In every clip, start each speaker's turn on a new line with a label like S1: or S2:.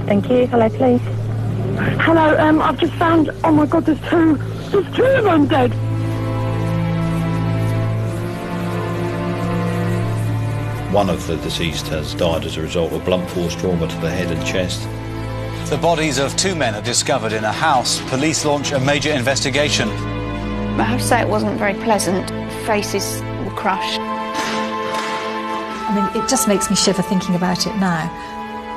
S1: Thank you. Hello, police.
S2: Hello, I've just found, oh my God, there's two of them dead.
S3: One of the deceased has died as a result of blunt force trauma to the head and chest.
S4: The bodies of two men are discovered in a house. Police launch a major investigation.
S5: I have to say it wasn't very pleasant. Faces were crushed.
S6: I mean, it just makes me shiver thinking about it now.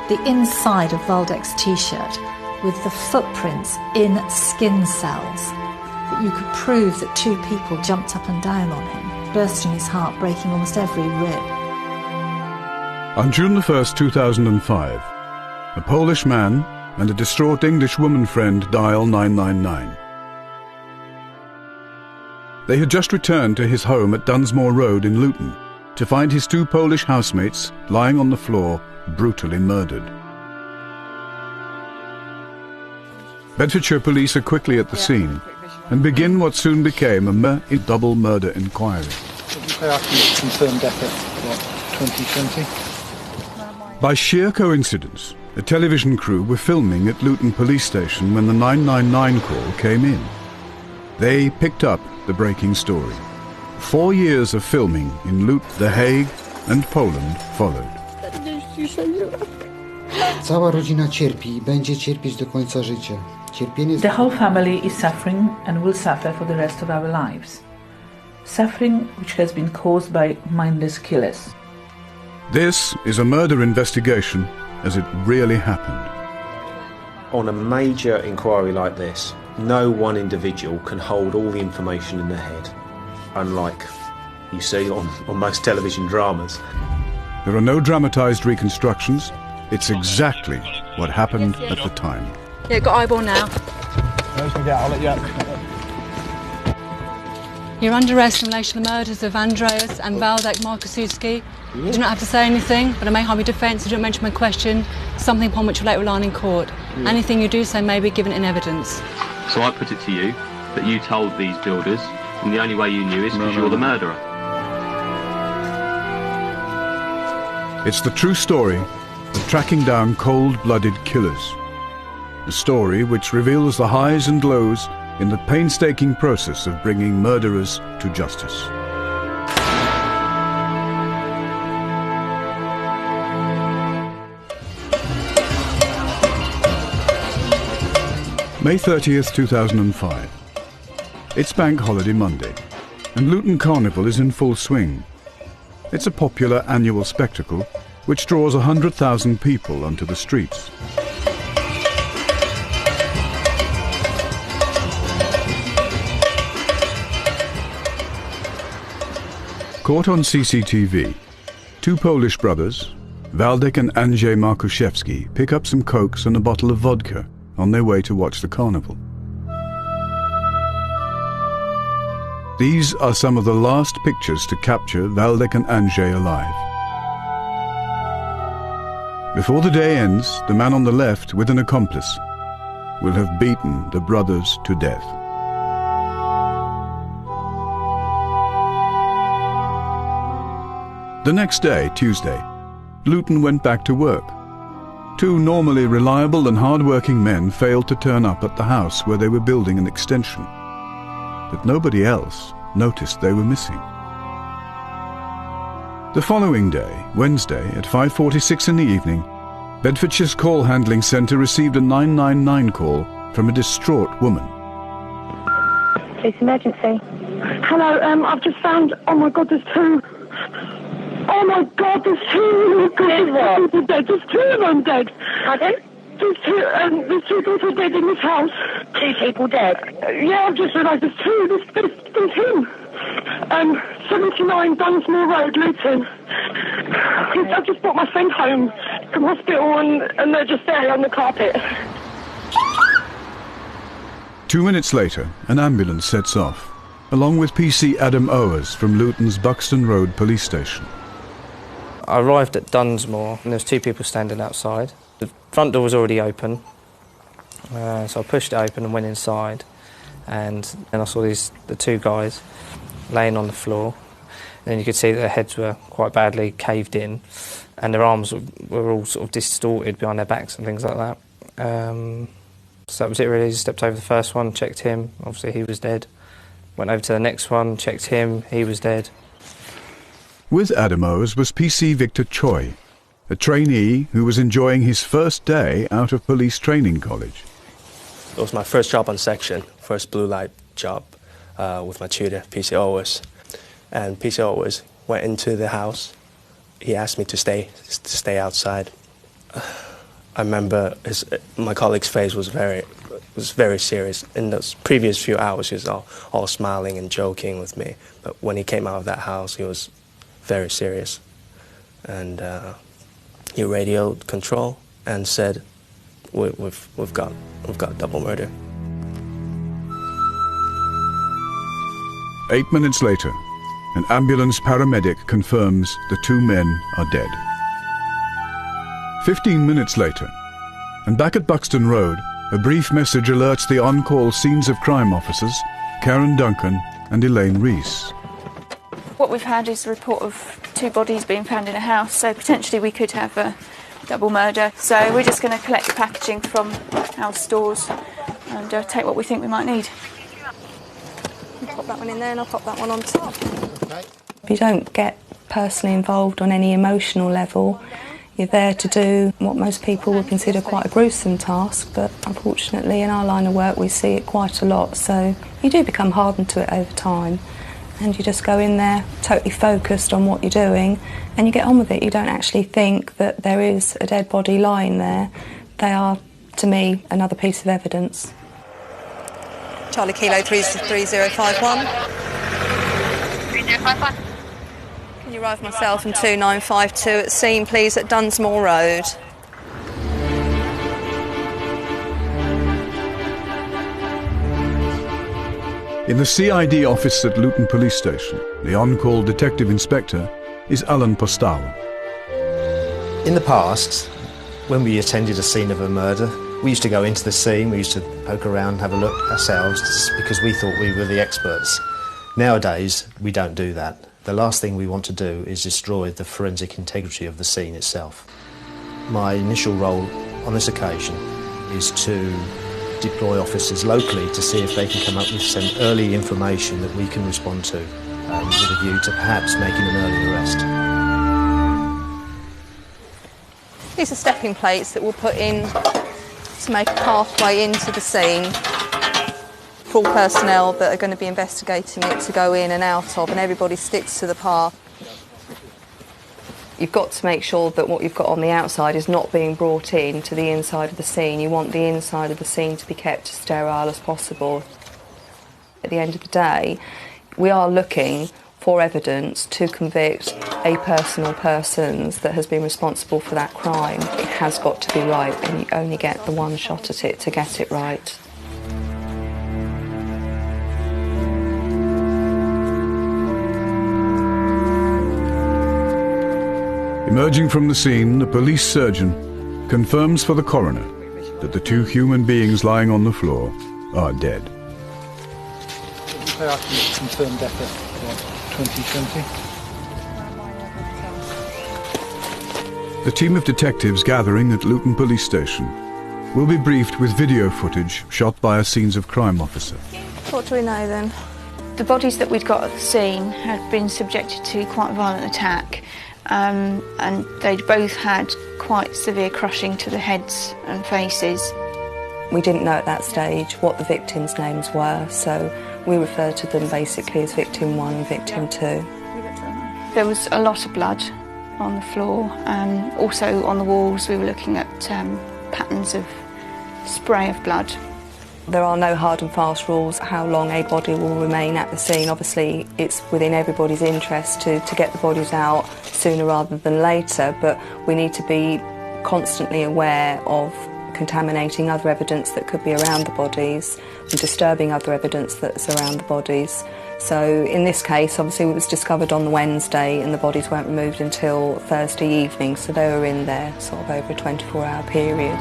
S6: The inside of Valdek's T-shirt with the footprints in skin cells, that you could prove that two people jumped up and down on him, bursting his heart, breaking almost every rib.
S7: On June the 1st, 2005, a Polish man and a distraught English woman friend dial 999. They had just returned to his home at Dunsmore Road in Luton to find his two Polish housemates lying on the floor, brutally murdered. Bedfordshire police are quickly at the scene and begin what soon became a double murder inquiry.
S8: Did you say after you confirmed death at, 2020?
S7: By sheer coincidence, a television crew were filming at Luton police station when the 999 call came in. They picked up the breaking story. 4 years of filming in Luton, The Hague and Poland followed.
S9: Cała rodzina cierpi I będzie cierpieć do końca życia.
S10: The whole family is suffering and will suffer for the rest of our lives. Suffering which has been caused by mindless killers.
S7: This is a murder investigation as it really happened.
S11: On a major inquiry like this, no one individual can hold all the information in their head, unlike you see on most television dramas.
S7: There are no dramatised reconstructions. It's exactly what happened at the time.
S12: Yeah, got eyeball now.
S8: I'll let you out.
S12: You're under arrest in relation to the murders of Andreas and Waldek Markuszewski. You do not have to say anything, but I may harm your defence. You don't mention my question, something upon which you'll later rely on in court. Anything you do say may be given in evidence.
S13: So I put it to you that you told these builders, and the only way you knew is because you're the murderer.
S7: It's the true story of tracking down cold-blooded killers. A story which reveals the highs and lows in the painstaking process of bringing murderers to justice. May 30th, 2005. It's Bank Holiday Monday, and Luton Carnival is in full swing. It's a popular annual spectacle which draws 100,000 people onto the streets. Caught on CCTV, two Polish brothers, Waldek and Andrzej Markuszewski, pick up some cokes and a bottle of vodka on their way to watch the carnival. These are some of the last pictures to capture Waldek and Andrzej alive. Before the day ends, the man on the left, with an accomplice, will have beaten the brothers to death. The next day, Tuesday, Luton went back to work. Two normally reliable and hard-working men failed to turn up at the house where they were building an extension. But nobody else noticed they were missing. The following day, Wednesday, at 5:46 in the evening, Bedfordshire's call handling centre received a 999 call from a distraught woman.
S1: Police emergency.
S2: Hello, I've just found, oh my God, there's two. Oh my God, there's two. People dead. There's two of them dead.
S1: Pardon?
S2: There's two people dead in this house.
S1: Two people dead?
S2: Yeah, I've just realised there's two. There's him. 79 Dunsmore Road, Luton. I've just brought my friend home from hospital and they're just there on the carpet.
S7: 2 minutes later, an ambulance sets off, along with PC Adam Owers from Luton's Buxton Road police station.
S14: I arrived at Dunsmore and there was two people standing outside. The front door was already open, so I pushed it open and went inside, and then I saw the two guys laying on the floor, then you could see that their heads were quite badly caved in, and their arms were all sort of distorted behind their backs and things like that. So that was it really. Just stepped over the first one, checked him, obviously he was dead. Went over to the next one, checked him, he was dead.
S7: With Adamos was PC Victor Choi, a trainee who was enjoying his first day out of police training college.
S15: It was my first job on section, first blue light job with my tutor, PC Owers. And PC Owers went into the house. He asked me to stay outside. I remember my colleague's face was very serious. In those previous few hours, he was all smiling and joking with me. But when he came out of that house, he was very serious. And he radioed control and said, "We've got double murder."
S7: 8 minutes later, an ambulance paramedic confirms the 2 men are dead. 15 minutes later, and back at Buxton Road, a brief message alerts the on-call scenes of crime officers, Karen Duncan and Elaine Rees.
S5: What we've had is a report of 2 bodies being found in a house, so potentially we could have a double murder. So we're just going to collect the packaging from our stores and take what we think we might need.
S16: Pop that one in there and I'll pop that one on top. You don't get personally involved on any emotional level. You're there to do what most people would consider quite a gruesome task, but unfortunately in our line of work we see it quite a lot, so you do become hardened to it over time. And you just go in there totally focused on what you're doing and you get on with it. You don't actually think that there is a dead body lying there. They are, to me, another piece of evidence.
S17: Charlie Kilo 3051.
S16: 3051. Can you arrive myself and 2952 at scene, please, at Dunsmore Road?
S7: In the CID office at Luton Police Station, the on-call detective inspector is Alan Postau.
S18: In the past, when we attended a scene of a murder, we used to go into the scene, we used to poke around, have a look ourselves, because we thought we were the experts. Nowadays, we don't do that. The last thing we want to do is destroy the forensic integrity of the scene itself. My initial role on this occasion is to deploy officers locally to see if they can come up with some early information that we can respond to, with a view to perhaps making an early arrest.
S16: These are stepping plates that we'll put in to make a pathway into the scene for all personnel that are going to be investigating it to go in and out of, and everybody sticks to the path. You've got to make sure that what you've got on the outside is not being brought in to the inside of the scene. You want the inside of the scene to be kept as sterile as possible. At the end of the day, we are looking for evidence to convict a person or persons that has been responsible for that crime. It has got to be right, and you only get the one shot at it to get it right.
S7: Emerging from the scene, the police surgeon confirms for the coroner that the 2 human beings lying on the floor are dead.
S8: I can confirm death at 2020.
S7: The team of detectives gathering at Luton Police Station will be briefed with video footage shot by a scenes of crime officer.
S16: What do we know then?
S5: The bodies that we'd got at the scene had been subjected to quite a violent attack. And they'd both had quite severe crushing to the heads and faces.
S16: We didn't know at that stage what the victims' names were, so we referred to them basically as Victim 1 and Victim 2.
S5: There was a lot of blood on the floor. Also on the walls we were looking at patterns of spray of blood.
S16: There are no hard and fast rules how long a body will remain at the scene. Obviously, it's within everybody's interest to get the bodies out sooner rather than later, but we need to be constantly aware of contaminating other evidence that could be around the bodies and disturbing other evidence that's around the bodies. So in this case, obviously, it was discovered on the Wednesday and the bodies weren't removed until Thursday evening, so they were in there sort of over a 24-hour period.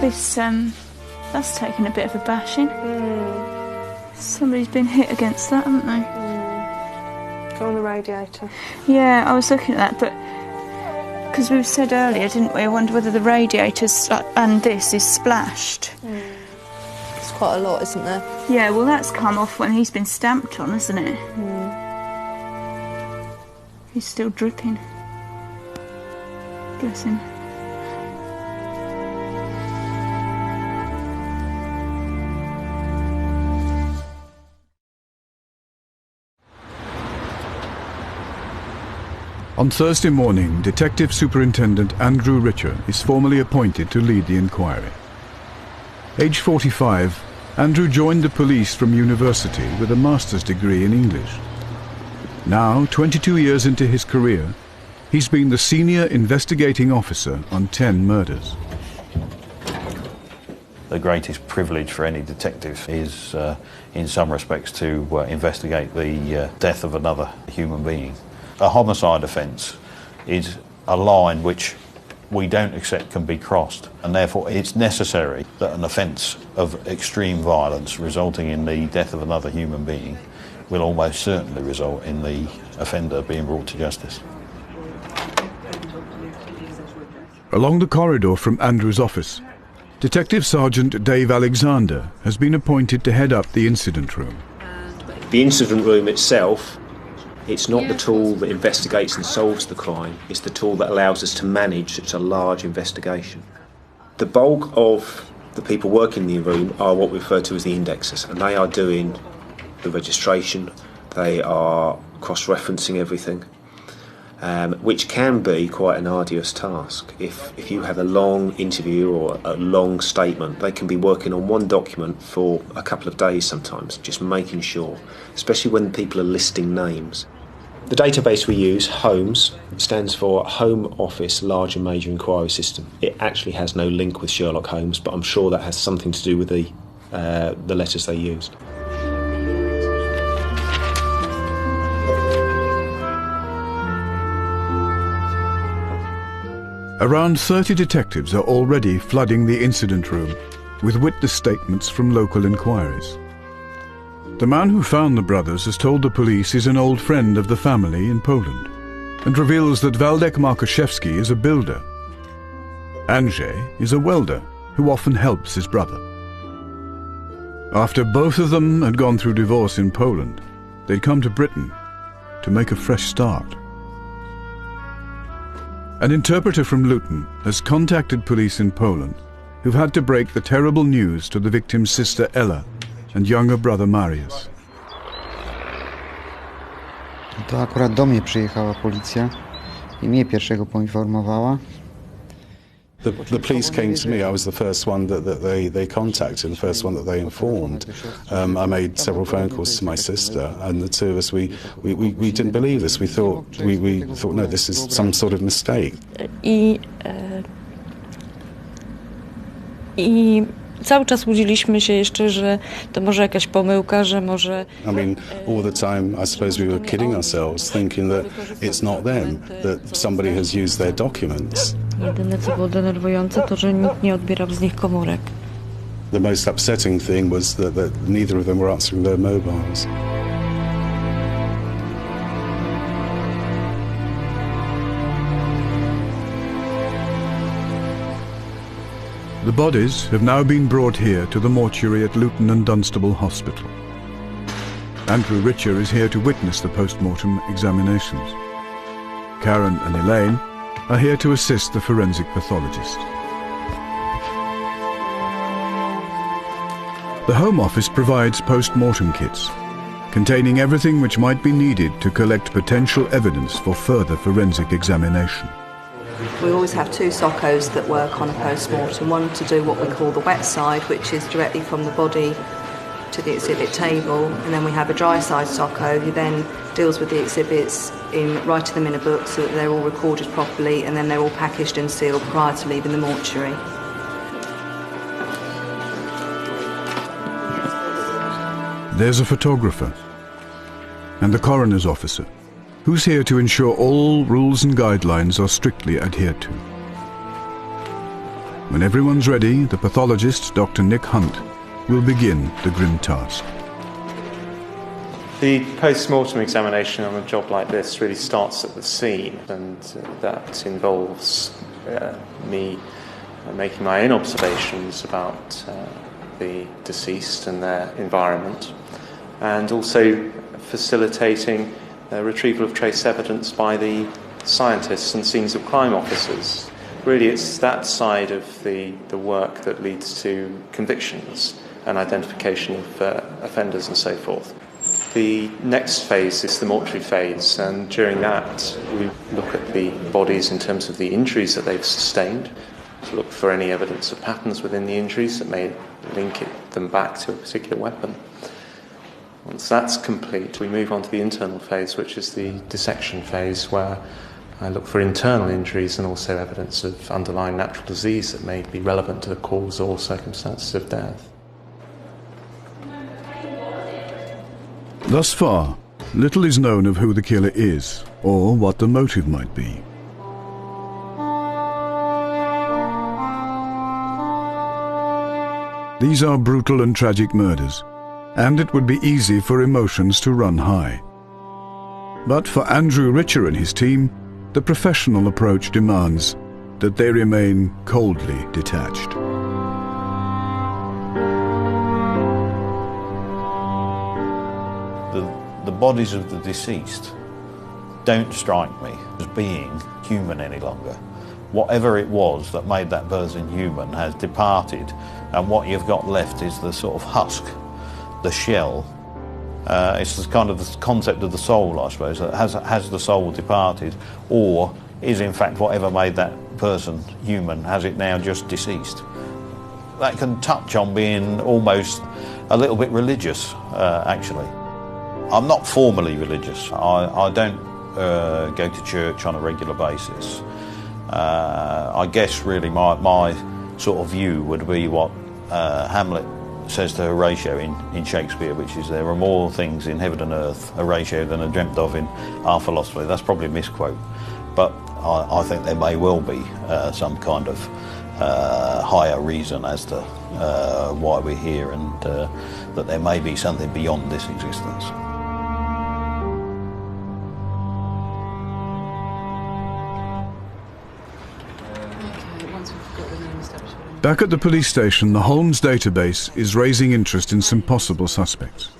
S5: This That's taken a bit of a bashing. Somebody's been hit against that, haven't they?
S16: Go on the radiator.
S5: Yeah, I was looking at that, but because we said earlier, didn't we? I wonder whether the radiators and this is splashed.
S16: It's quite a lot, isn't there?
S5: Yeah, well, that's come off when he's been stamped on, isn't it? He's still dripping. Bless him.
S7: On Thursday morning, Detective Superintendent Andrew Richer is formally appointed to lead the inquiry. Aged 45, Andrew joined the police from university with a master's degree in English. Now, 22 years into his career, he's been the senior investigating officer on 10 murders.
S3: The greatest privilege for any detective is, in some respects, to investigate the death of another human being. A homicide offence is a line which we don't accept can be crossed, and therefore it's necessary that an offence of extreme violence resulting in the death of another human being will almost certainly result in the offender being brought to justice.
S7: Along the corridor from Andrew's office, Detective Sergeant Dave Alexander has been appointed to head up the incident room.
S11: The incident room itself, it's not the tool that investigates and solves the crime, it's the tool that allows us to manage such a large investigation. The bulk of the people working in the room are what we refer to as the indexers, and they are doing the registration, they are cross-referencing everything, which can be quite an arduous task. If you have a long interview or a long statement, they can be working on one document for a couple of days sometimes, just making sure, especially when people are listing names. The database we use, HOMES, stands for Home Office Large and Major Inquiry System. It actually has no link with Sherlock Holmes, but I'm sure that has something to do with the letters they used.
S7: Around 30 detectives are already flooding the incident room with witness statements from local inquiries. The man who found the brothers has told the police he's an old friend of the family in Poland and reveals that Waldek Markoszewski is a builder. Andrzej is a welder who often helps his brother. After both of them had gone through divorce in Poland, they'd come to Britain to make a fresh start. An interpreter from Luton has contacted police in Poland who've had to break the terrible news to the victim's sister Ella and younger brother Mariusz.
S9: To akurat do mnie przyjechała policja i mnie pierwszego poinformowała.
S19: The police came to me. I was the first one that they contacted, the first one that they informed. I made several phone calls to my sister, and the two of us, we didn't believe this. We thought no, this is some sort of mistake.
S20: I cały czas łudziliśmy się jeszcze, że to może jakaś pomyłka, że może...
S19: I mean, all the time I suppose we were kidding ourselves, thinking that it's not them, that somebody has used their documents.
S20: Jedyne, co było denerwujące, to, że nikt nie odbierał z nich komórek.
S19: The most upsetting thing was that neither of them were answering their mobiles.
S7: The bodies have now been brought here to the mortuary at Luton and Dunstable Hospital. Andrew Richer is here to witness the post-mortem examinations. Karen and Elaine are here to assist the forensic pathologist. The Home Office provides post-mortem kits, containing everything which might be needed to collect potential evidence for further forensic examination.
S16: We always have two soccos that work on a post-mortem, one to do what we call the wet side, which is directly from the body to the exhibit table, and then we have a dry side socco who then deals with the exhibits in writing them in a book so that they're all recorded properly, and then they're all packaged and sealed prior to leaving the mortuary.
S7: There's a photographer and the coroner's officer, who's here to ensure all rules and guidelines are strictly adhered to. When everyone's ready, the pathologist, Dr. Nick Hunt, will begin the grim task.
S21: The post-mortem examination on a job like this really starts at the scene, and that involves me making my own observations about the deceased and their environment, and also facilitating retrieval of trace evidence by the scientists and scenes of crime officers. Really, it's that side of the work that leads to convictions and identification of offenders and so forth. The next phase is the mortuary phase, and during that we look at the bodies in terms of the injuries that they've sustained, to look for any evidence of patterns within the injuries that may link them back to a particular weapon. Once that's complete, we move on to the internal phase, which is the dissection phase, where I look for internal injuries and also evidence of underlying natural disease that may be relevant to the cause or circumstances of death.
S7: Thus far, little is known of who the killer is or what the motive might be. These are brutal and tragic murders, and it would be easy for emotions to run high. But for Andrew Richer and his team, the professional approach demands that they remain coldly detached.
S3: The bodies of the deceased don't strike me as being human any longer. Whatever it was that made that person human has departed, and what you've got left is the sort of husk, the shell. It's the kind of the concept of the soul, I suppose. Has the soul departed, or is in fact whatever made that person human, has it now just deceased? That can touch on being almost a little bit religious, actually. I'm not formally religious. I don't go to church on a regular basis. I guess really my sort of view would be what Hamlet says to Horatio in Shakespeare, which is there are more things in heaven and earth, Horatio, than are dreamt of in our philosophy. That's probably a misquote, but I think there may well be some kind of higher reason as to why we're here, and that there may be something beyond this existence.
S7: Back at the police station, the Holmes database is raising interest in some possible suspects.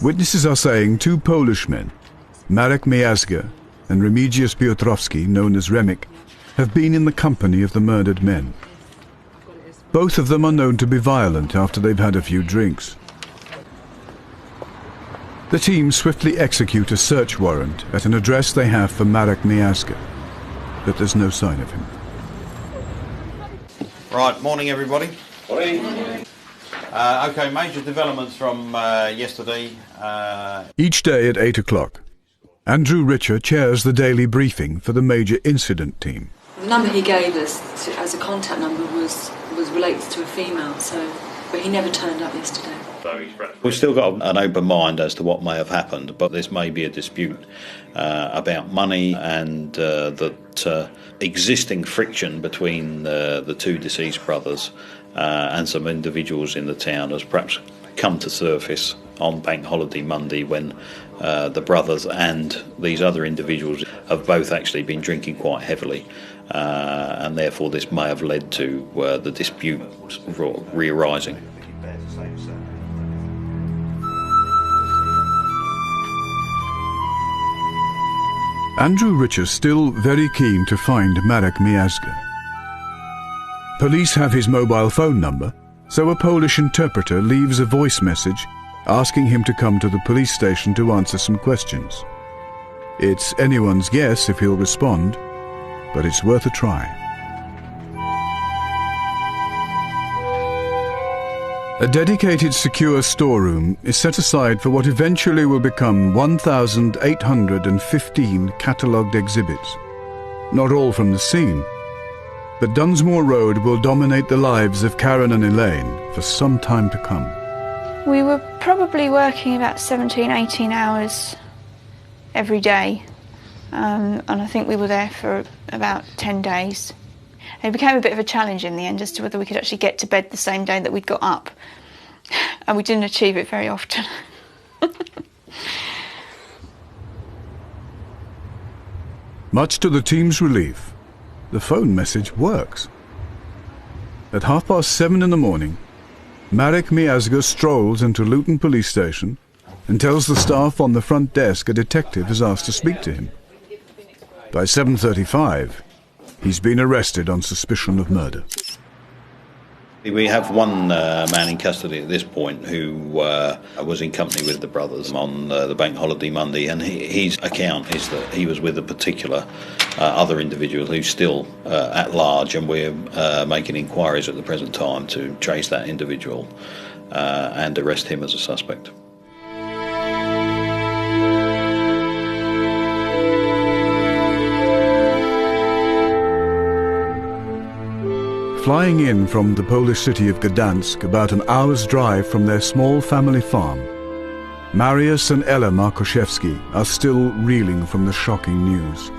S7: Witnesses are saying two Polish men, Marek Miazga and Remigiusz Piotrowski, known as Remik, have been in the company of the murdered men. Both of them are known to be violent after they've had a few drinks. The team swiftly execute a search warrant at an address they have for Marek Miazga, but there's no sign of him.
S3: Right, morning everybody. Morning. Okay, major developments from yesterday.
S7: Each day at 8 o'clock, Andrew Richer chairs the daily briefing for the major incident team.
S20: The number he gave us as a contact number was related to a female, but he never turned up yesterday.
S3: We've still got an open mind as to what may have happened, but this may be a dispute about money, and that existing friction between the two deceased brothers and some individuals in the town has perhaps come to surface on Bank Holiday Monday, when the brothers and these other individuals have both actually been drinking quite heavily, and therefore this may have led to the dispute re-arising.
S7: Andrew Richer's still very keen to find Marek Miazga. Police have his mobile phone number, so a Polish interpreter leaves a voice message asking him to come to the police station to answer some questions. It's anyone's guess if he'll respond, but it's worth a try. A dedicated secure storeroom is set aside for what eventually will become 1,815 catalogued exhibits. Not all from the scene, but Dunsmore Road will dominate the lives of Karen and Elaine for some time to come.
S5: We were probably working about 17, 18 hours every day, and I think we were there for about 10 days. And it became a bit of a challenge in the end as to whether we could actually get to bed the same day that we'd got up. And we didn't achieve it very often.
S7: Much to the team's relief, the phone message works. At 7:30 in the morning, Marek Miazga strolls into Luton police station and tells the staff on the front desk a detective has asked to speak to him. By 7:35, he's been arrested on suspicion of murder.
S3: We have one man in custody at this point who was in company with the brothers on the bank holiday Monday, and his account is that he was with a particular other individual who's still at large, and we're making inquiries at the present time to trace that individual and arrest him as a suspect.
S7: Flying in from the Polish city of Gdansk, about an hour's drive from their small family farm, Mariusz and Ella Markoszewski are still reeling from the shocking news.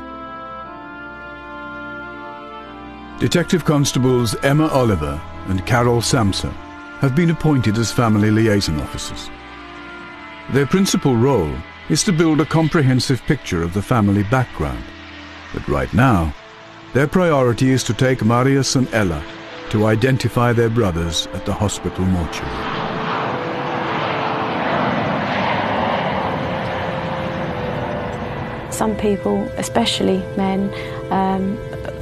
S7: Detective Constables Emma Oliver and Carol Samsa have been appointed as family liaison officers. Their principal role is to build a comprehensive picture of the family background, but right now, their priority is to take Mariusz and Ella to identify their brothers at the hospital mortuary.
S4: Some people, especially men,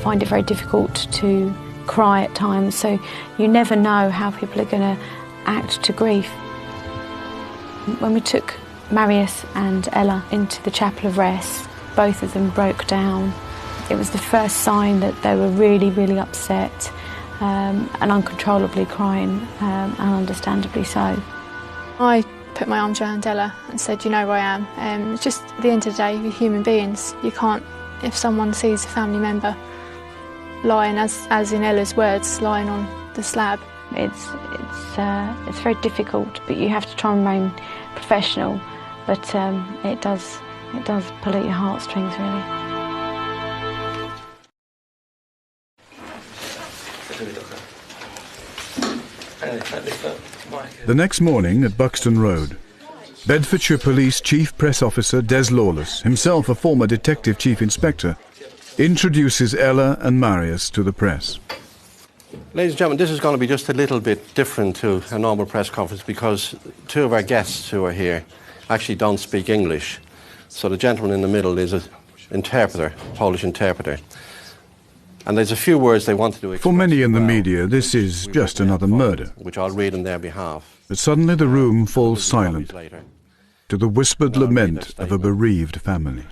S4: find it very difficult to cry at times, so you never know how people are going to act to grief. When we took Mariusz and Ella into the chapel of rest, both of them broke down. It was the first sign that they were really, really upset and uncontrollably crying, and understandably so.
S5: I put my arms around Ella and said, you know who I am. It's just, at the end of the day, we're human beings. You can't, if someone sees a family member lying, as in Ella's words, lying on the slab.
S4: It's very difficult, but you have to try and remain professional. But it does pull at your heartstrings, really.
S7: The next morning at Buxton Road, Bedfordshire Police Chief Press Officer Des Lawless, himself a former Detective Chief Inspector, introduces Ella and Mariusz to the press.
S22: Ladies and gentlemen, this is going to be just a little bit different to a normal press conference because two of our guests who are here actually don't speak English. So the gentleman in the middle is an interpreter, Polish interpreter. And there's a few words they want to do.
S7: For many in the media, this is just another murder.
S22: Which I'll read on their behalf.
S7: But suddenly the room falls silent to the whispered lament of a bereaved family.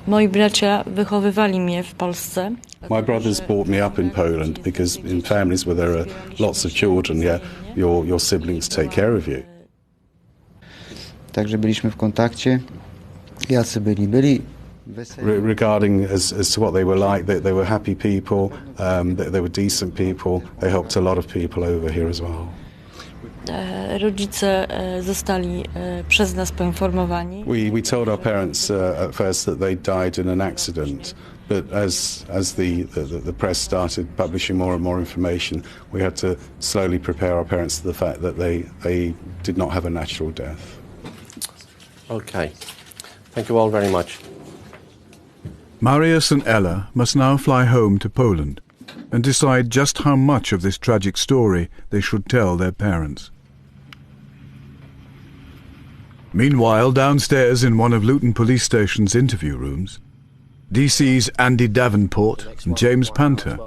S23: Moi bracia wychowywali mnie w Polsce.
S19: My brothers brought me up in Poland because in families where there are lots of children, your siblings take care of you.
S9: Także byliśmy w kontakcie. Jacy byli
S19: regarding as to what they were like, they were happy people, they were decent people, they helped a lot of people over here as well.
S23: Rodzice zostali przez nas poinformowani.
S19: We told our parents at first that they died in an accident, but as the press started publishing more and more information, we had to slowly prepare our parents to the fact that they did not have a natural death.
S22: Okay. Thank you all very much.
S7: Mariusz and Ella must now fly home to Poland and decide just how much of this tragic story they should tell their parents. Meanwhile, downstairs in one of Luton Police Station's interview rooms, DC's Andy Davenport and James Panter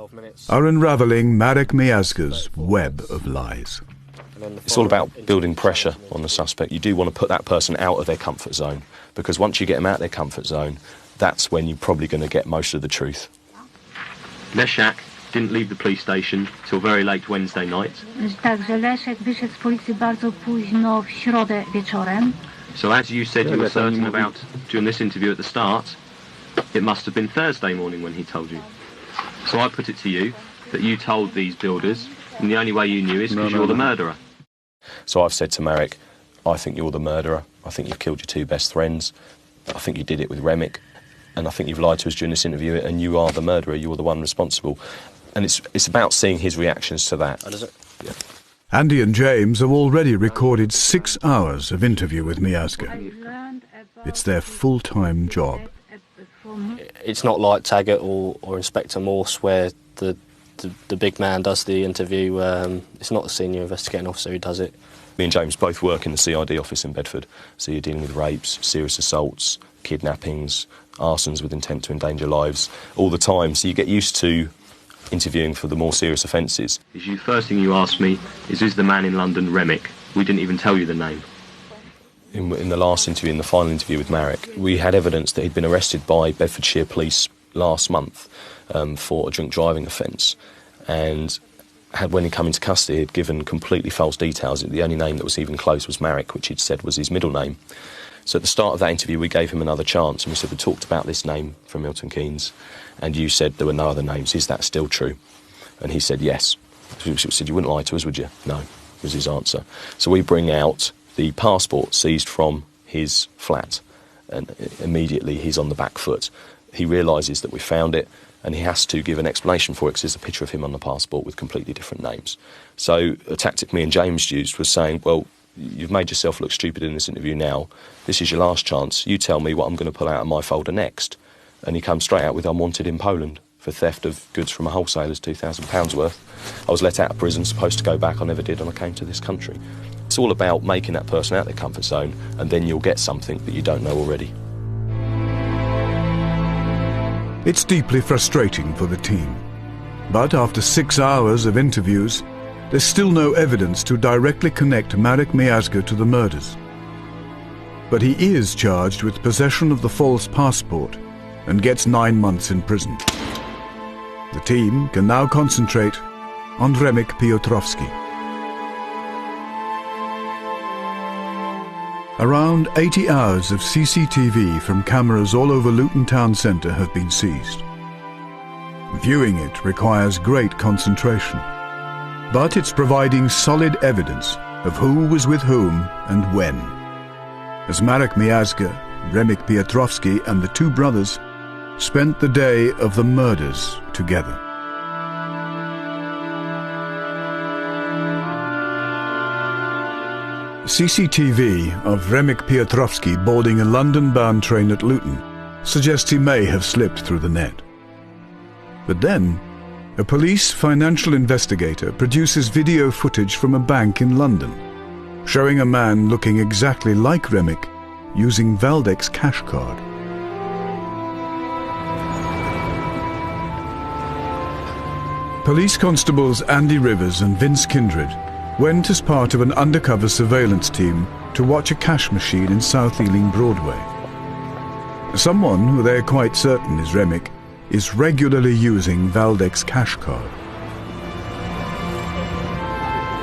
S7: are unravelling Marek Miazga's web of lies.
S24: It's all about building pressure on the suspect. You do want to put that person out of their comfort zone, because once you get them out of their comfort zone, that's when you're probably going to get most of the truth.
S13: Leszak didn't leave the police station till very late Wednesday night.
S25: Także Leszek wyszedł z policji bardzo późno w środę wieczorem.
S13: So as you said you were certain about during this interview at the start, it must have been Thursday morning when he told you. So I put it to you that you told these builders, and the only way you knew is because you're the murderer.
S24: So I've said to Marek, I think you're the murderer. I think you've killed your two best friends. I think you did it with Remick. And I think you've lied to us during this interview, and you are the murderer. You are the one responsible. And it's about seeing his reactions to that.
S15: Oh, does it?
S24: Yeah.
S7: Andy and James have already recorded 6 hours of interview with Miazga. It's their full-time job.
S15: It's not like Taggart or Inspector Morse where the big man does the interview. It's not the senior investigating officer who does it.
S24: Me and James both work in the CID office in Bedford, so you're dealing with rapes, serious assaults, kidnappings, arsons with intent to endanger lives all the time, so you get used to interviewing for the more serious offences.
S13: First thing you asked me is the man in London Remick? We didn't even tell you the name.
S24: In the last interview, in the final interview with Marek, we had evidence that he'd been arrested by Bedfordshire police last month for a drink driving offence, and when he come into custody, he'd given completely false details. The only name that was even close was Marek, which he'd said was his middle name. So at the start of that interview, we gave him another chance, and we said, we talked about this name from Milton Keynes, and you said there were no other names. Is that still true? And he said, yes. So we said, you wouldn't lie to us, would you? No, was his answer. So we bring out the passport seized from his flat, and immediately he's on the back foot. He realises that we found it, and he has to give an explanation for it because there's a picture of him on the passport with completely different names. So a tactic me and James used was saying, well, you've made yourself look stupid in this interview now. This is your last chance. You tell me what I'm going to pull out of my folder next. And he comes straight out with, I'm wanted in Poland for theft of goods from a wholesaler's, £2,000 worth. I was let out of prison, supposed to go back. I never did, and I came to this country. It's all about making that person out of their comfort zone, and then you'll get something that you don't know already.
S7: It's deeply frustrating for the team. But after 6 hours of interviews, there's still no evidence to directly connect Marek Miazga to the murders. But he is charged with possession of the false passport and gets 9 months in prison. The team can now concentrate on Remek Piotrowski. Around 80 hours of CCTV from cameras all over Luton town centre have been seized. Viewing it requires great concentration, but it's providing solid evidence of who was with whom and when. As Marek Miazga, Remek Piotrowski and the two brothers spent the day of the murders together. CCTV of Remek Piotrowski boarding a London-bound train at Luton suggests he may have slipped through the net. But then, a police financial investigator produces video footage from a bank in London, showing a man looking exactly like Remek using Valdec's cash card. Police constables Andy Rivers and Vince Kindred went as part of an undercover surveillance team to watch a cash machine in South Ealing Broadway. Someone who they're quite certain is Remek is regularly using Valdec's cash card.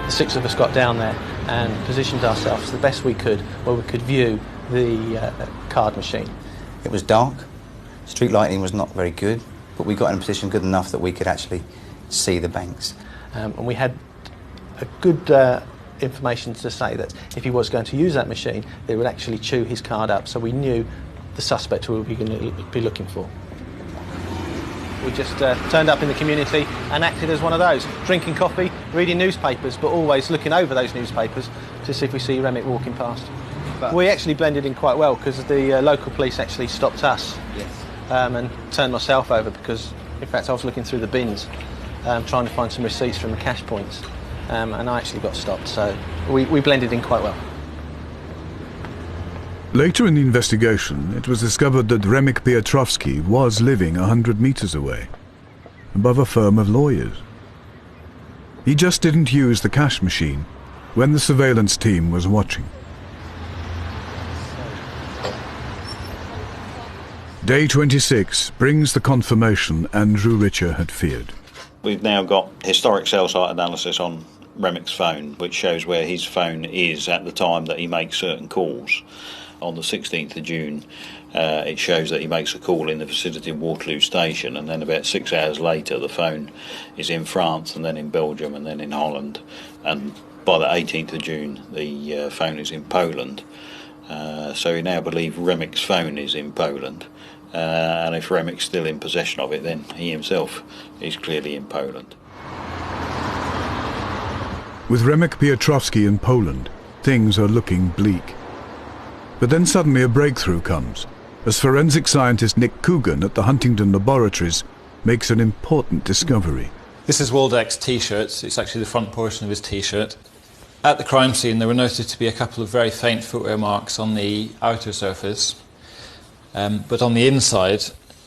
S1: The six of us got down there and positioned ourselves the best we could where we could view the card machine.
S2: It was dark, street lighting was not very good, but we got in a position good enough that we could actually see the banks.
S1: And we had a good information to say that if he was going to use that machine, they would actually chew his card up, so we knew the suspect who we were going to be looking for. We just turned up in the community and acted as one of those, drinking coffee, reading newspapers, but always looking over those newspapers to see if we see Remek walking past. But we actually blended in quite well because the local police actually stopped us.
S2: Yes.
S1: And turned myself over because, in fact, I was looking through the bins trying to find some receipts from the cash points, and I actually got stopped, so we blended in quite well.
S7: Later in the investigation, it was discovered that Remek Piotrowski was living 100 metres away, above a firm of lawyers. He just didn't use the cash machine when the surveillance team was watching. Day 26 brings the confirmation Andrew Richer had feared.
S3: We've now got historic cell site analysis on Remek's phone, which shows where his phone is at the time that he makes certain calls. On the 16th of June, it shows that he makes a call in the vicinity of Waterloo Station, and then about 6 hours later the phone is in France, and then in Belgium, and then in Holland, and by the 18th of June the phone is in Poland. So we now believe Remek's phone is in Poland, and if Remek's still in possession of it, then he himself is clearly in Poland.
S7: With Remek Piotrowski in Poland, things are looking bleak. But then suddenly a breakthrough comes, as forensic scientist Nick Coogan at the Huntingdon Laboratories makes an important discovery.
S6: This is Waldeck's T-shirt. It's actually the front portion of his T-shirt. At the crime scene, there were noted to be a couple of very faint footwear marks on the outer surface. But on the inside,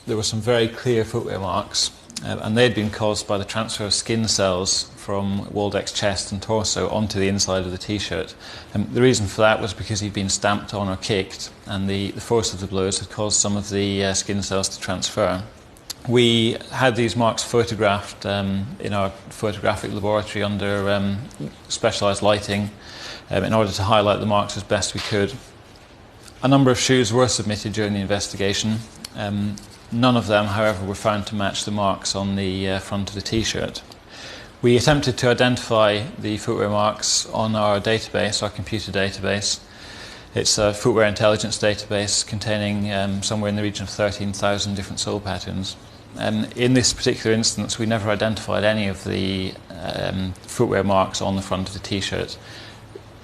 S6: there were some very clear footwear marks, and they'd been caused by the transfer of skin cells from Waldeck's chest and torso onto the inside of the T-shirt. The reason for that was because he'd been stamped on or kicked, and the force of the blows had caused some of the skin cells to transfer. We had these marks photographed in our photographic laboratory under specialised lighting in order to highlight the marks as best we could. A number of shoes were submitted during the investigation. None of them, however, were found to match the marks on the front of the T-shirt. We attempted to identify the footwear marks on our database, our computer database. It's a footwear intelligence database containing somewhere in the region of 13,000 different sole patterns. In this particular instance, we never identified any of the footwear marks on the front of the T-shirt.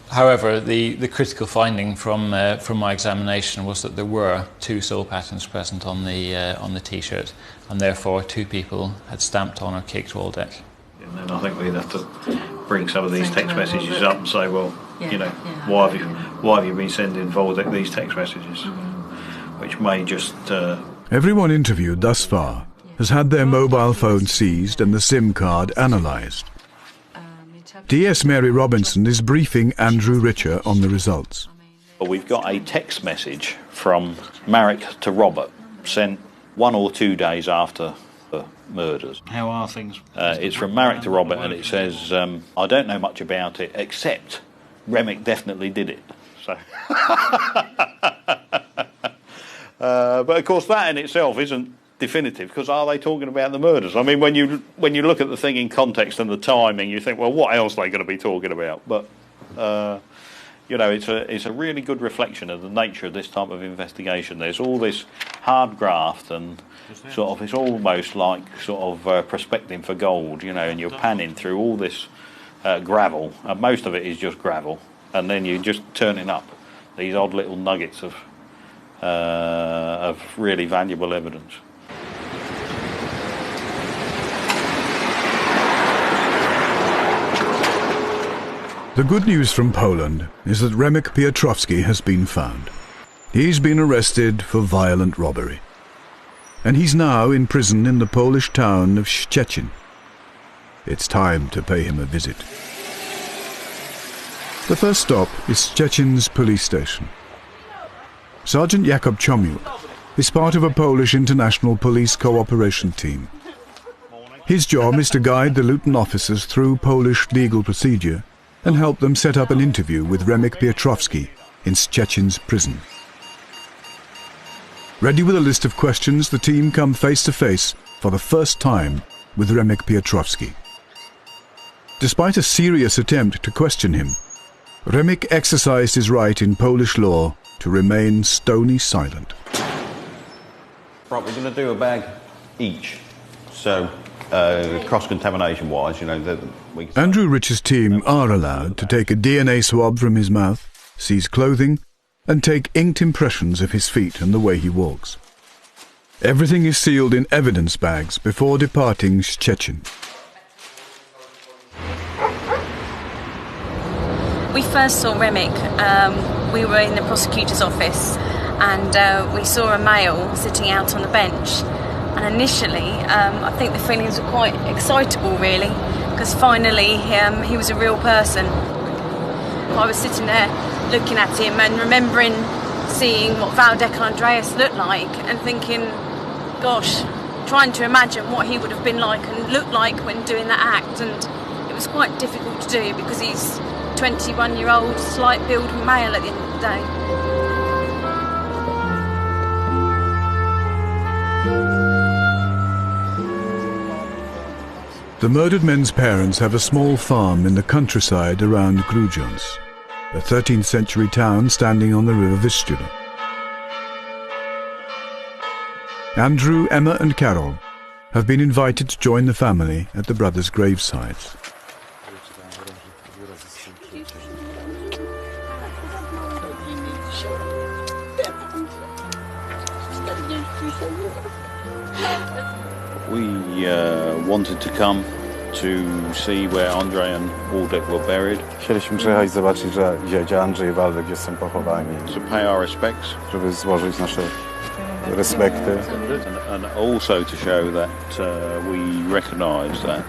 S6: However, the critical finding from my examination was that there were 2 sole patterns present on the T-shirt, and therefore 2 people had stamped on or kicked Waldeck.
S3: And then I think we'd have to bring some of these text messages up and say, well, why have you been sending Waldeck these text messages, which may just.
S7: Everyone interviewed thus far has had their mobile phone seized and the SIM card analysed. DS Mary Robinson is briefing Andrew Richer on the results.
S3: We've got a text message from Marek to Robert, sent 1 or 2 days after the murders. How are things? It's from Marek to Robert, and it says, I don't know much about it, except Remek definitely did it. So, but of course that in itself isn't definitive, because are they talking about the murders? I mean, when you look at the thing in context and the timing, you think, well, what else are they going to be talking about? But it's a really good reflection of the nature of this type of investigation. There's all this hard graft, and sort of it's almost like sort of prospecting for gold, and you're panning through all this gravel, and most of it is just gravel, and then you're just turning up these odd little nuggets of really valuable evidence.
S7: The good news from Poland is that Remek Piotrowski has been found. He's been arrested for violent robbery, and he's now in prison in the Polish town of Szczecin. It's time to pay him a visit. The first stop is Szczecin's police station. Sergeant Jakub Chomiuk is part of a Polish international police cooperation team. His job is to guide the Luton officers through Polish legal procedure and help them set up an interview with Remek Piotrowski in Szczecin's prison. Ready with a list of questions, the team come face to face for the first time with Remek Piotrowski. Despite a serious attempt to question him, Remek exercised his right in Polish law to remain stony silent.
S3: Right, we're going to do a bag each. So, cross-contamination wise,
S7: Andrew Rich's team are allowed to take a DNA swab from his mouth, seize clothing, and take inked impressions of his feet and the way he walks. Everything is sealed in evidence bags before departing Szczecin.
S10: We first saw Remek, we were in the prosecutor's office, and we saw a male sitting out on the bench. And initially, I think the feelings were quite excitable, really, because finally he was a real person. I was sitting there looking at him and remembering seeing what Waldeck and Andreas looked like and thinking, gosh, trying to imagine what he would have been like and looked like when doing that act. And it was quite difficult to do because he's 21-year-old, slight-build male at the end of the day.
S7: The murdered men's parents have a small farm in the countryside around Grudziądz, a 13th century town standing on the river Vistula. Andrew, Emma and Carol have been invited to join the family at the brothers' gravesides.
S3: We wanted to come to see where Andrzej and Waldek were buried.
S19: Chcieliśmy przyjechać zobaczyć, gdzie Andrzej i Waldek są pochowani.
S3: To pay our respects.
S19: Żeby złożyć nasze respekty.
S3: And also to show that we recognise that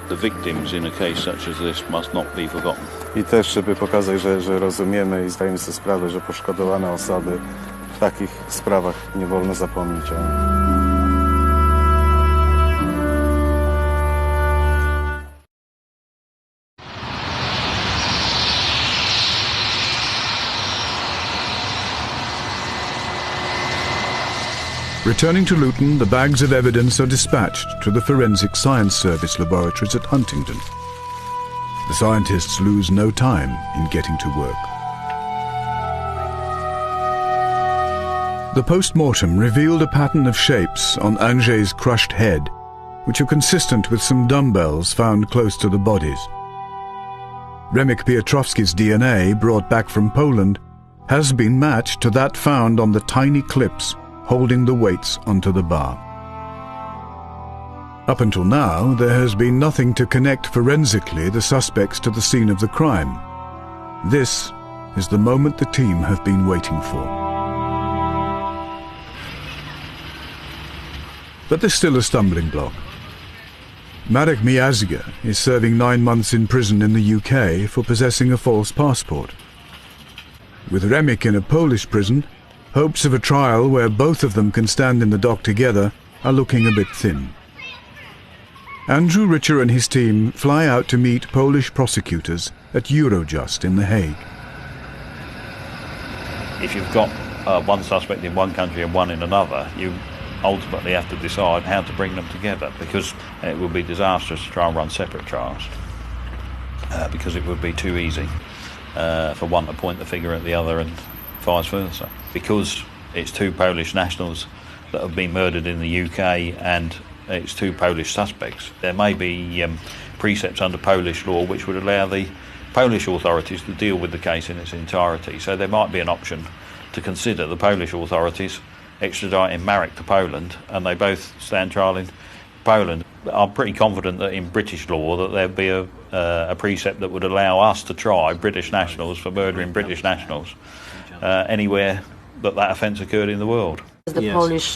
S3: the victims in a case such as this must not be forgotten.
S19: I też, żeby pokazać, że rozumiemy i zdajemy sobie sprawę, że poszkodowane osoby w takich sprawach nie wolno zapomnieć o nich.
S7: Returning to Luton, the bags of evidence are dispatched to the Forensic Science Service laboratories at Huntingdon. The scientists lose no time in getting to work. The post-mortem revealed a pattern of shapes on Andrzej's crushed head, which are consistent with some dumbbells found close to the bodies. Remek Piotrowski's DNA, brought back from Poland, has been matched to that found on the tiny clips holding the weights onto the bar. Up until now, there has been nothing to connect forensically the suspects to the scene of the crime. This is the moment the team have been waiting for. But there's still a stumbling block. Marek Miazga is serving 9 months in prison in the UK for possessing a false passport. With Remek in a Polish prison, hopes of a trial where both of them can stand in the dock together are looking a bit thin. Andrew Richer and his team fly out to meet Polish prosecutors at Eurojust in The Hague.
S3: If you've got one suspect in one country and one in another, you ultimately have to decide how to bring them together, because it would be disastrous to try and run separate trials, because it would be too easy for one to point the finger at the other and vice versa. Because it's 2 Polish nationals that have been murdered in the UK and it's 2 Polish suspects, there may be precepts under Polish law which would allow the Polish authorities to deal with the case in its entirety. So there might be an option to consider the Polish authorities extraditing Marek to Poland and they both stand trial in Poland. I'm pretty confident that in British law that there'd be a precept that would allow us to try British nationals for murdering British nationals anywhere that offence occurred in the world.
S8: The Polish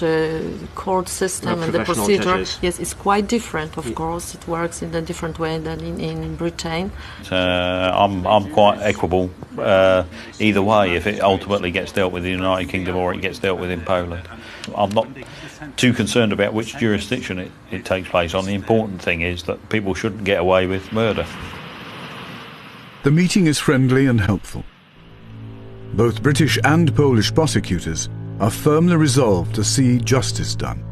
S8: court system and the procedure, yes, it's quite different. Of course, it works in a different way than in Britain.
S3: I'm quite equable either way if it ultimately gets dealt with in the United Kingdom or it gets dealt with in Poland. I'm not too concerned about which jurisdiction it takes place on. The important thing is that people shouldn't get away with murder.
S7: The meeting is friendly and helpful. Both British and Polish prosecutors are firmly resolved to see justice done.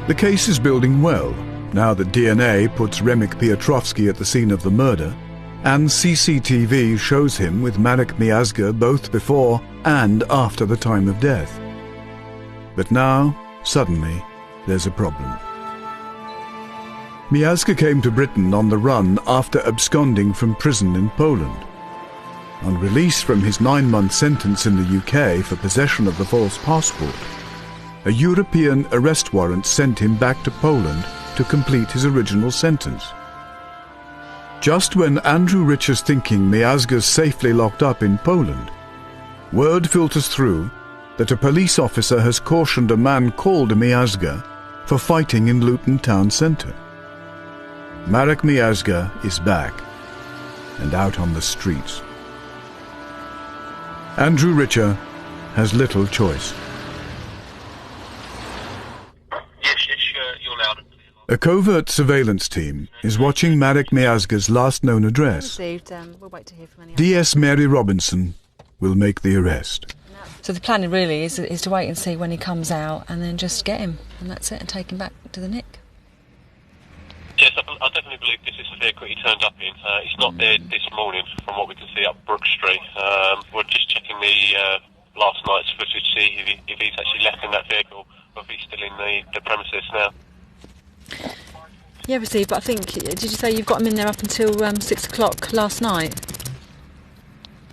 S7: The case is building well, now that DNA puts Remek Piotrowski at the scene of the murder, and CCTV shows him with Marek Miazga both before and after the time of death. But now, suddenly, there's a problem. Miazga came to Britain on the run after absconding from prison in Poland. On release from his 9-month sentence in the UK for possession of the false passport, a European arrest warrant sent him back to Poland to complete his original sentence. Just when Andrew Richer's thinking Miazga's safely locked up in Poland, word filters through that a police officer has cautioned a man called Miazga for fighting in Luton town centre. Marek Miazga is back and out on the streets. Andrew Richer has little choice.
S12: Yes, you're loud.
S7: A covert surveillance team is watching Marek Miazga's last known address.
S16: We'll wait to hear from anyone.
S7: DS Mary Robinson will make the arrest.
S16: So the plan really is to wait and see when he comes out and then just get him, and that's it, and take him back to the Nick.
S12: Yes, I definitely believe this is the vehicle he turned up in. He's not there this morning, from what we can see up Brook Street. We're just checking the last night's footage to see if he's actually left in that vehicle, or if he's still in the premises now.
S11: Yeah, received, but I think, did you say you've got him in there up until 6 o'clock last night?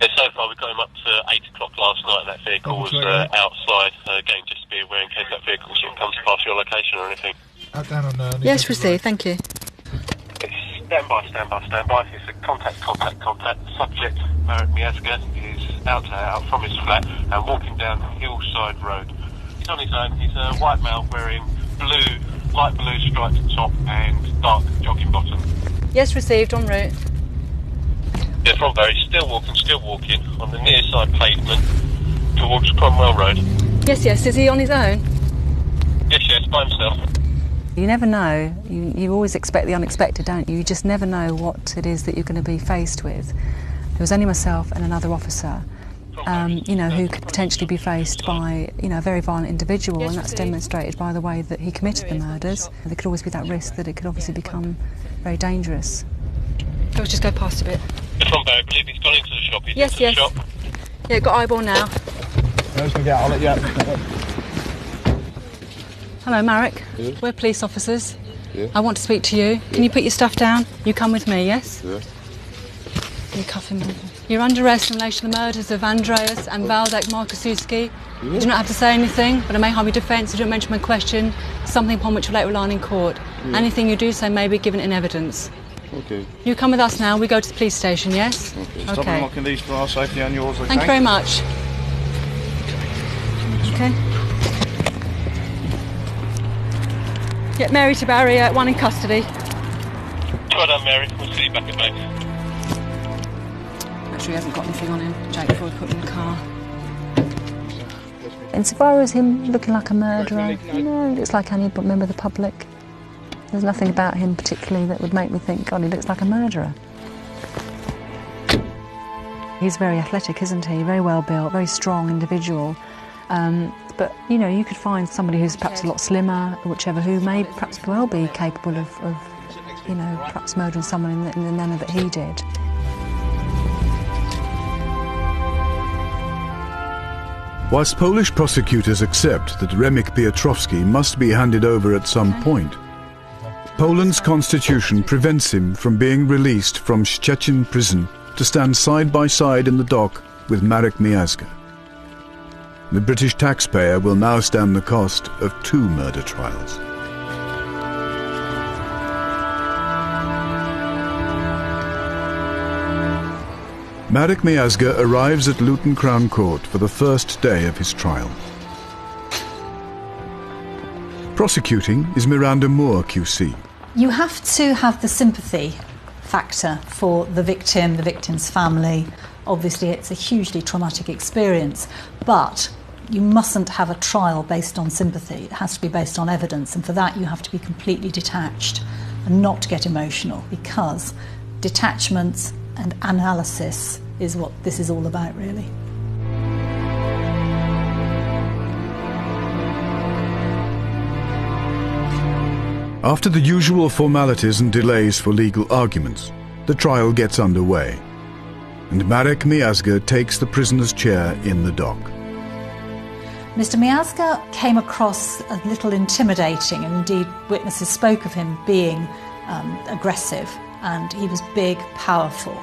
S12: Yeah, so far we've got him up to 8 o'clock last night. That vehicle was outside. Again, just to be aware in case that vehicle sort of comes past your location or anything.
S11: Yes, received, thank you.
S12: Stand by. It's a contact. The subject, Marek Miazga, is out from his flat and walking down Hillside Road. He's on his own. He's a white male wearing light blue striped top and dark jogging bottom.
S11: Yes, received, en route.
S12: Yeah, from there, he's still walking on the near side pavement towards Cromwell Road.
S11: Yes, is he on his own?
S12: Yes, by himself.
S14: You never know. You always expect the unexpected, don't you? You just never know what it is that you're going to be faced with. There was only myself and another officer, who could potentially be faced by, a very violent individual, and that's demonstrated by the way that he committed the murders. There could always be that risk that it could obviously become very dangerous.
S11: Let's just go past a bit.
S12: From there, I believe he's gone into the shop.
S11: Yes.
S12: The shop.
S11: Yeah, got eyeball now.
S17: I'll let you out.
S14: Hello, Marek.
S17: Yeah.
S14: We're police officers.
S17: Yeah.
S14: I want to speak to you. Can you put your stuff down? You come with me, yes?
S17: Yeah.
S14: You cuff him. You're under arrest in relation to the murders of Andreas and Waldek Markuszewski. You do not have to say anything, but I may harm your defence if you don't mention my question, something upon which you'll later rely in court.
S17: Yeah.
S14: Anything you do say may be given in evidence.
S17: Okay.
S14: You come with us now. We go to the police station, yes?
S17: Okay. Stop unlocking these for our safety and yours, okay?
S14: Thank you very much. Okay. Get Mary to Barry, one in custody.
S12: Well done, Mary. We'll see you back at base.
S14: Make sure he hasn't got anything on him, Jake, before we put him in the car. Insofar as him looking like a murderer, no, he looks like any member of the public. There's nothing about him particularly that would make me think, God, he looks like a murderer. He's very athletic, isn't he? Very well built, very strong individual. But, you could find somebody who's perhaps a lot slimmer, or whichever, who may perhaps well be capable of perhaps murdering someone in the manner that he did.
S7: Whilst Polish prosecutors accept that Remek Piotrowski must be handed over at some point, Poland's constitution prevents him from being released from Szczecin prison to stand side by side in the dock with Marek Miazga. The British taxpayer will now stand the cost of 2 murder trials. Marek Miazga arrives at Luton Crown Court for the first day of his trial. Prosecuting is Miranda Moore QC.
S18: You have to have the sympathy factor for the victim's family. Obviously, it's a hugely traumatic experience, but you mustn't have a trial based on sympathy. It has to be based on evidence, and for that you have to be completely detached and not get emotional, because detachment and analysis is what this is all about, really.
S7: After the usual formalities and delays for legal arguments, the trial gets underway, and Marek Miazga takes the prisoner's chair in the dock.
S18: Mr. Miazga came across a little intimidating, and indeed witnesses spoke of him being aggressive, and he was big, powerful.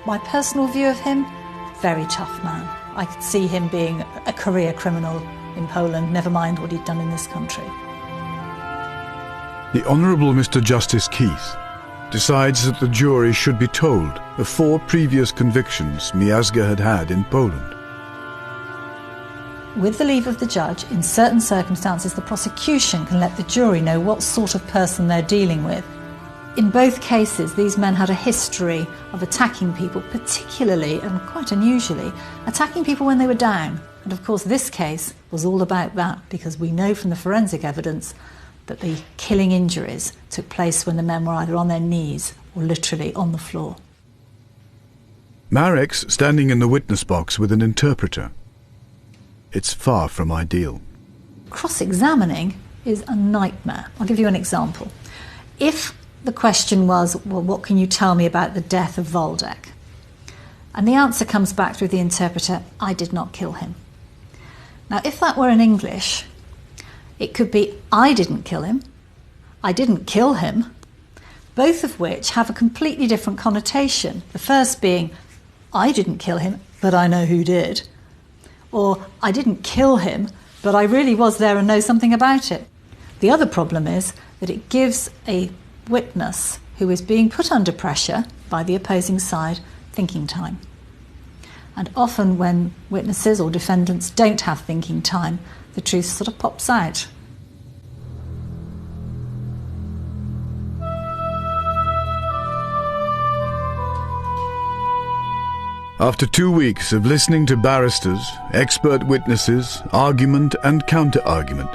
S18: My personal view of him, very tough man. I could see him being a career criminal in Poland, never mind what he'd done in this country.
S7: The Honourable Mr. Justice Keith decides that the jury should be told of 4 previous convictions Miazga had had in Poland.
S18: With the leave of the judge, in certain circumstances the prosecution can let the jury know what sort of person they're dealing with. In both cases, these men had a history of attacking people, particularly, and quite unusually, attacking people when they were down. And of course this case was all about that, because we know from the forensic evidence that the killing injuries took place when the men were either on their knees or literally on the floor.
S7: Marek's standing in the witness box with an interpreter. It's far from ideal.
S18: Cross-examining is a nightmare. I'll give you an example. If the question was, well, what can you tell me about the death of Waldeck? And the answer comes back through the interpreter, I did not kill him. Now, if that were in English, it could be, I didn't kill him, I didn't kill him, both of which have a completely different connotation. The first being, I didn't kill him, but I know who did. Or, I didn't kill him, but I really was there and know something about it. The other problem is that it gives a witness who is being put under pressure by the opposing side thinking time. And often when witnesses or defendants don't have thinking time, the truth sort of pops out.
S7: After 2 weeks of listening to barristers, expert witnesses, argument and counter-argument,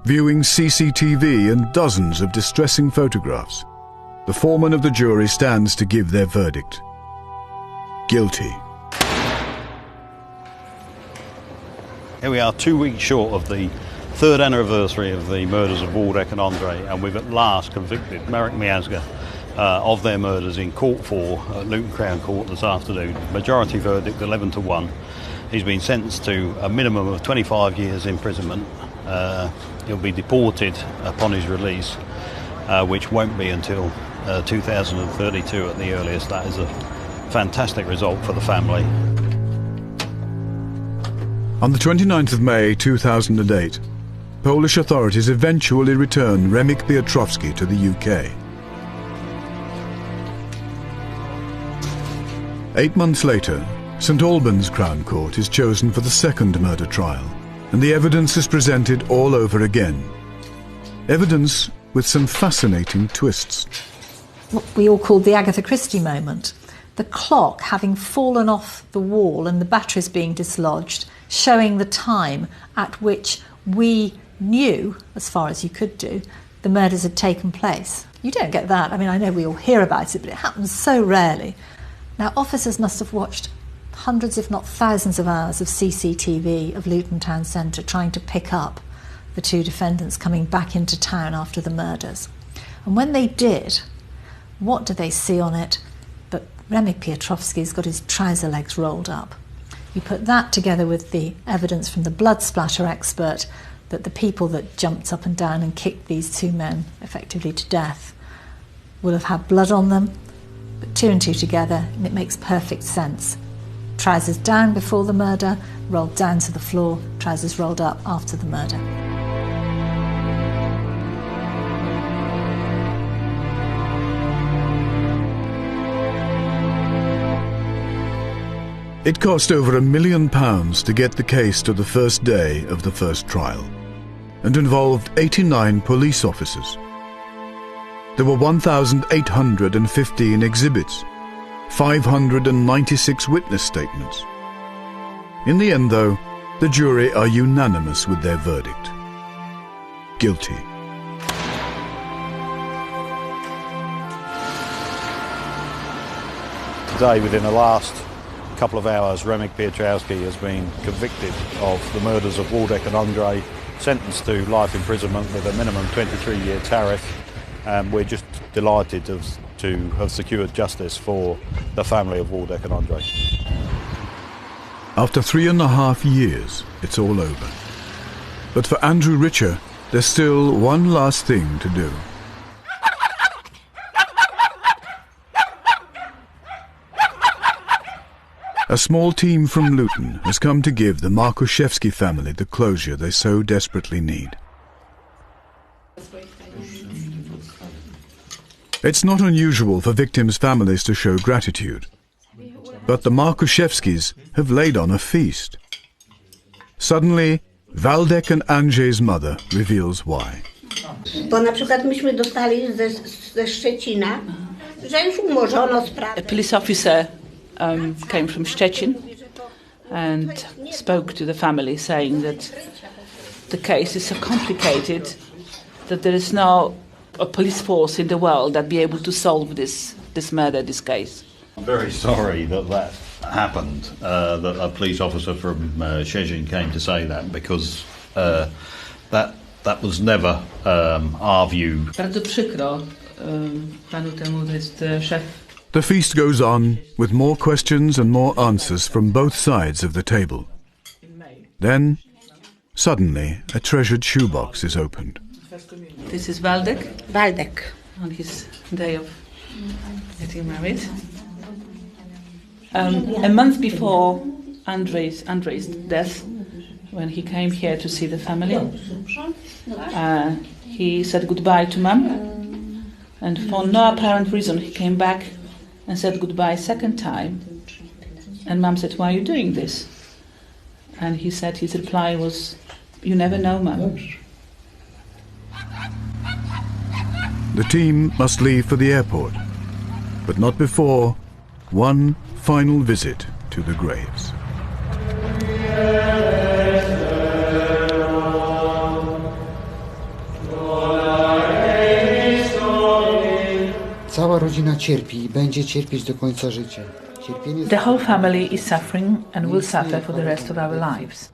S7: viewing CCTV and dozens of distressing photographs, the foreman of the jury stands to give their verdict. Guilty.
S3: Here we are 2 weeks short of the 3rd anniversary of the murders of Waldeck and Andre, and we've at last convicted Marek Miazga of their murders in Court 4 at Luton Crown Court this afternoon. Majority verdict 11-1. He's been sentenced to a minimum of 25 years imprisonment. He'll be deported upon his release, which won't be until 2032 at the earliest. That is a fantastic result for the family.
S7: On the 29th of May 2008, Polish authorities eventually returned Remek Piotrowski to the UK. 8 months later, St Albans Crown Court is chosen for the second murder trial, and the evidence is presented all over again. Evidence with some fascinating twists.
S18: What we all called the Agatha Christie moment. The clock having fallen off the wall and the batteries being dislodged, showing the time at which we knew, as far as you could do, the murders had taken place. You don't get that. I mean, I know we all hear about it, but it happens so rarely. Now, officers must have watched hundreds, if not thousands of hours of CCTV of Luton Town Centre trying to pick up the 2 defendants coming back into town after the murders. And when they did, what do they see on it? But Remek Piotrowski's got his trouser legs rolled up. You put that together with the evidence from the blood splatter expert that the people that jumped up and down and kicked these 2 men effectively to death will have had blood on them. Put 2 and 2 together and it makes perfect sense. Trousers down before the murder, rolled down to the floor, trousers rolled up after the murder.
S7: It cost over £1 million to get the case to the first day of the first trial, and involved 89 police officers. There were 1,815 exhibits, 596 witness statements. In the end, though, the jury are unanimous with their verdict. Guilty.
S3: Today, within the last couple of hours, Remek Piotrowski has been convicted of the murders of Waldeck and Andre, sentenced to life imprisonment with a minimum 23-year tariff. We're just delighted to have secured justice for the family of Waldeck and Andre.
S7: After 3.5 years, it's all over. But for Andrew Richer, there's still one last thing to do. A small team from Luton has come to give the Markuszewski family the closure they so desperately need. It's not unusual for victims' families to show gratitude, but the Markuszewskis have laid on a feast. Waldek Waldeck and Andrzej's mother reveals why.
S4: Bo na przykład myśmy dostali ze Szczecina, że już umorzono sprawę.
S5: A police officer came from Szczecin and spoke to the family saying that the case is so complicated that there is no a police force in the world that be able to solve this murder, this case.
S3: I'm very sorry that happened, that a police officer from Szczecin came to say that, because that was never our view.
S5: Bardzo przykro, panu temu, to jest szef.
S7: The feast goes on with more questions and more answers from both sides of the table. Then, suddenly, a treasured shoebox is opened.
S5: This is Waldek.
S4: Waldek.
S5: On his day of getting married. A month before Andrei's death, when he came here to see the family, he said goodbye to Mum, and for no apparent reason he came back and said goodbye a second time, and Mum said, "Why are you doing this?" And he said his reply was, "You never know, Mum."
S7: The team must leave for the airport, but not before one final visit to the graves.
S9: Cała rodzina cierpi i będzie cierpieć do końca życia.
S5: The whole family is suffering and will suffer for the rest of our lives.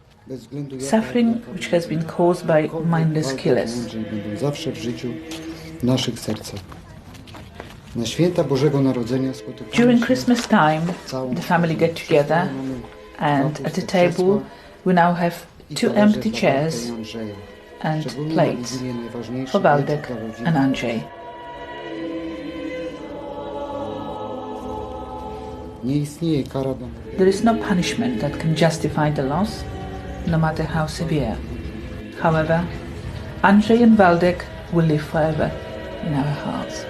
S5: Suffering which has been caused by mindless killers.
S9: Będą zawsze w życiu naszych sercach. Na święta Bożego Narodzenia spotykamy
S5: During
S9: się
S5: Christmas time, the family get together, and at the table we now have 2 empty chairs and plates for Waldek and Andrzej.
S9: Nie istnieje kara domowa.
S5: There is no punishment that can justify the loss, no matter how severe. However, Andrzej and Waldek will live forever in our hearts.